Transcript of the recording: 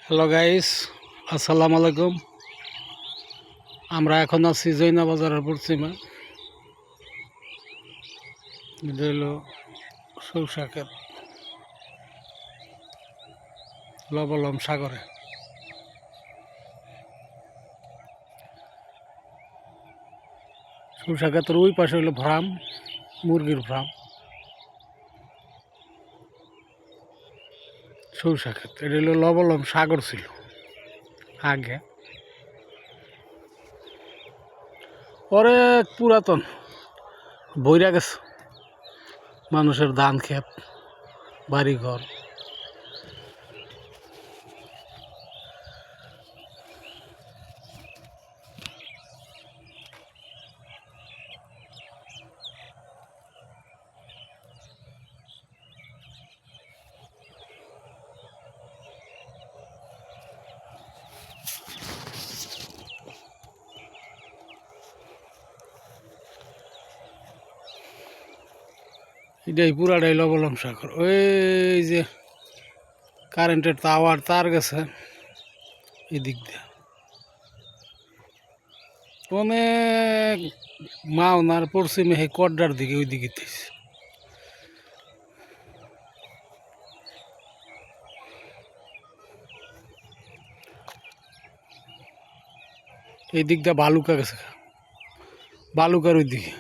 Hello guys, আসসালামু আলাইকুম। আমরা এখন আছি জৈনা বাজারের পশ্চিমে। এটা হলো সৌসা ক্ষেত, লবলম সাগরে। সৌসা ক্ষেতের ওই পাশে হলো ফার্ম, মুরগির ফার্ম। সৌসা ক্ষেত, এটা হলো লবলম সাগর ছিল আগে, পরে পুরাতন বইরা গেছে। মানুষের ধান ক্ষেত, বাড়িঘর। এটাই পুরাটাই লবলম সাগর। ওই যে কারেন্টের টাওয়ার তার গেছে এদিক দিয়ে, অনেক মাওনার পশ্চিমে সেই কড্ডার দিকে ওই দিকে এই দিক দিয়ে বালুকা গেছে, বালুকার ওই দিকে।